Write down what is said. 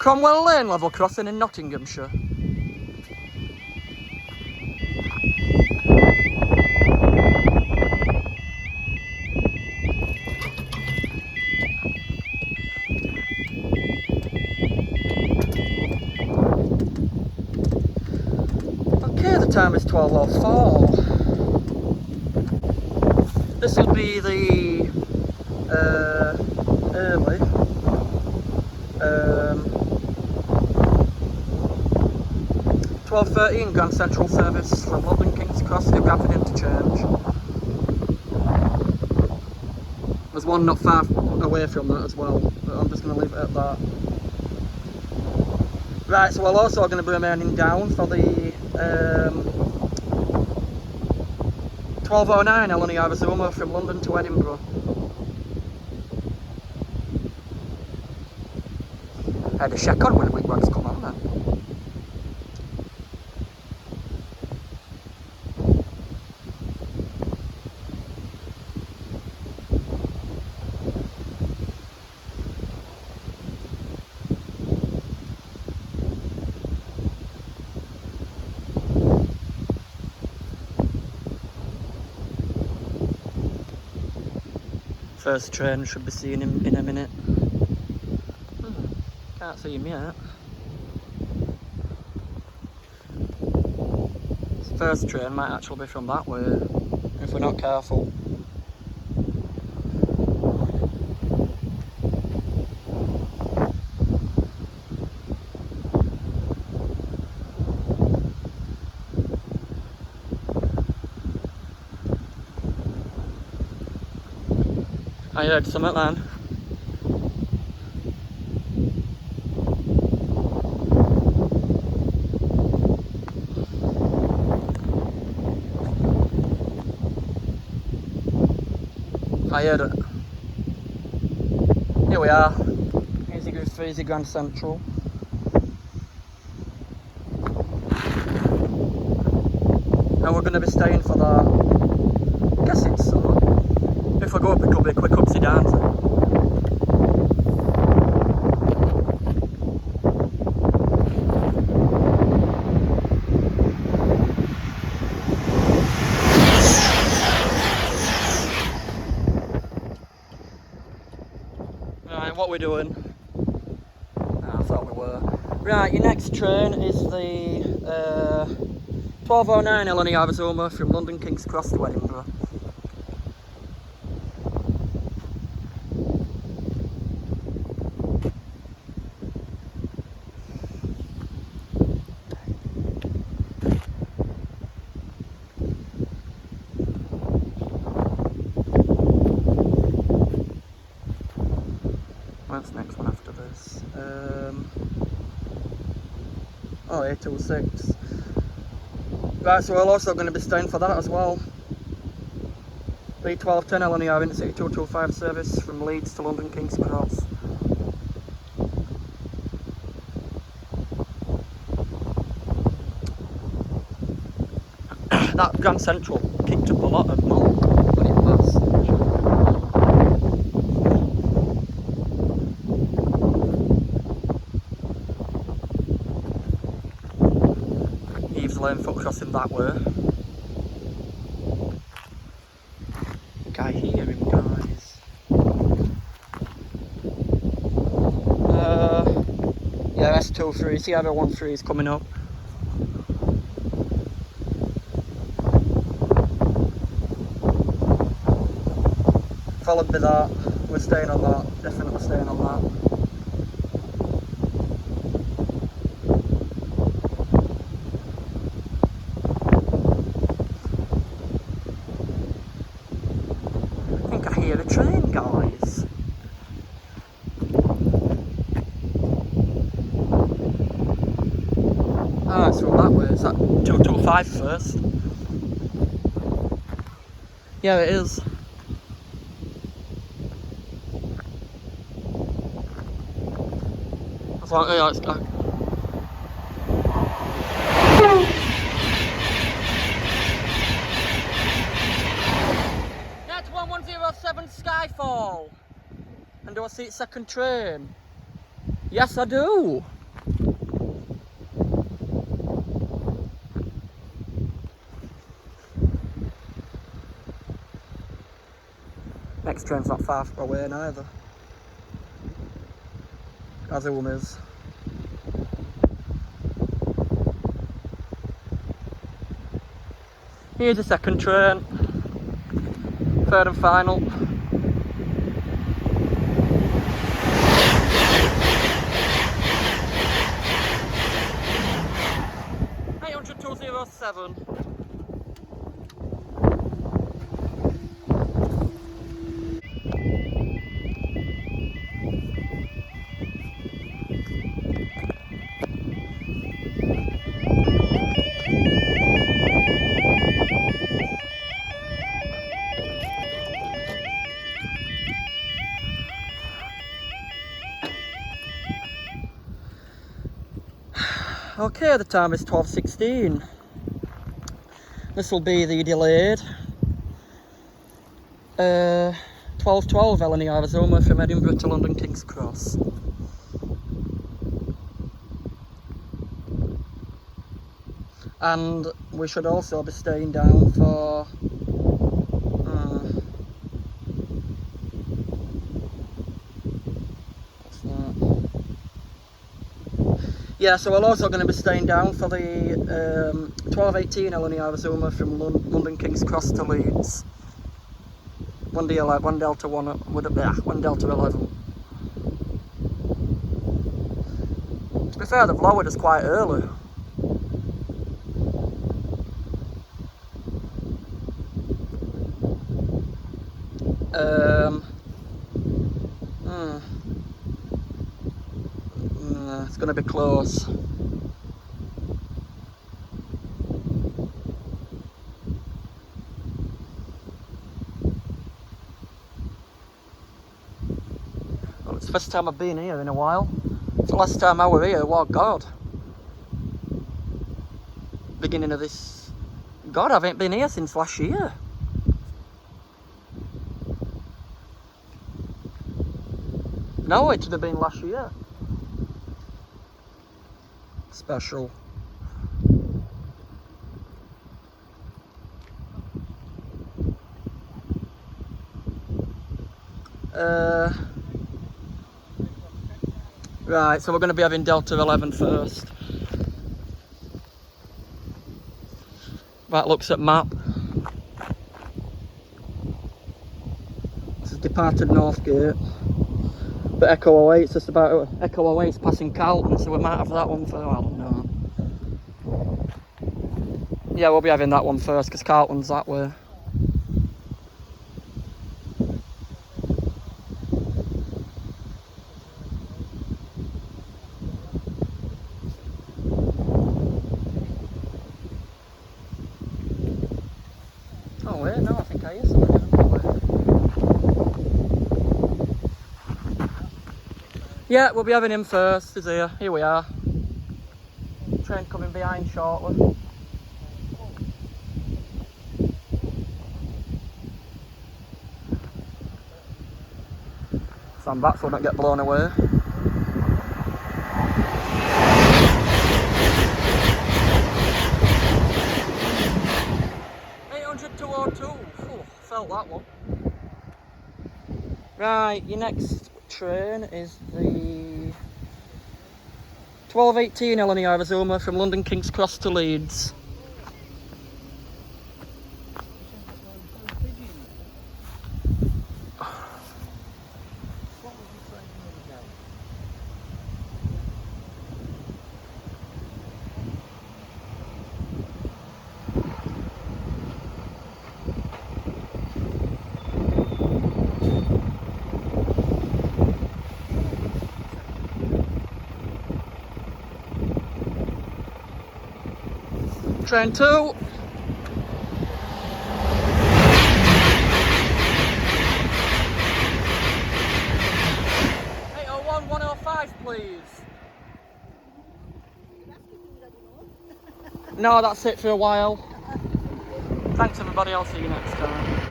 Cromwell Lane level crossing in Nottinghamshire. Okay, the time is 12:04. This will be the early 12:13 Grand Central service from London King's Cross to Bradford Interchange. There's one not far away from that as well, but I'm just going to leave it at that. Right, so we're also going to be remaining down for the 12:09 Eleni Arizona from London to Edinburgh. I had a check on when the wingbags come on then. First train, should be seeing him in a minute. Can't see him yet. This first train might actually be from that way, if we're not careful. I heard something then. I heard it. Here we are. Easy Grand Central. And we're going to be staying for that. I guess it's so. If I go up, it'll be a quick upsy downsy. Right, what we're doing? I thought we were. Right, your next train is the 12:09 Eleni Arizona from London King's Cross to Edinburgh. What's the next one after this? 826. Right, so we're also going to be staying for that as well. B1210 LNER Intercity 225 service from Leeds to London King's Cross. That Grand Central kicked up a lot of malt when it passed. Eves Lane foot crossing that way. I think I hear him, guys. Yeah, S23, CRLTOTL is coming up. Followed by that, we're staying on that, definitely staying on that. I think I hear a train, guys. Ah, it's from that way, is that 225 first? Yeah, it is. Like, yeah, it's like that's 1107 Skyfall. And do I see its second train? Yes, I do. Next train's not far away neither. As Ulm is. Here's the second train. Third and final. $802.07. Okay, the time is 12:16. This will be the delayed 12:12 LNE Arizona from Edinburgh to London King's Cross. And we should also be staying down for what's that? Yeah, so we're also going to be staying down for the 12:18 LNE Arizona from London King's Cross to Leeds. 1 Delta 11. To be fair, they've lowered us quite early. It's going to be close. Well, it's the first time I've been here in a while. It's the last time I were here, what God. Beginning of this... God, I haven't been here since last year. No, it should have been last year. Special. Right, so we're going to be having Delta 11 first. That looks at map. This is departed Northgate. But Echo 08's just about... Echo 08's passing Carlton, so we might have that one for... I don't know. Yeah, we'll be having that one first, because Carlton's that way. Oh wait, no, I think I hear something. Yeah, we'll be having him first. He's here. Here we are. Train coming behind shortly. Stand back so I don't get blown away. Oh, felt that one. Right, your next train is the 12:18 LNE Arizona from London King's Cross to Leeds. Train 2. 801 105, please. No, that's it for a while. Thanks everybody, I'll see you next time.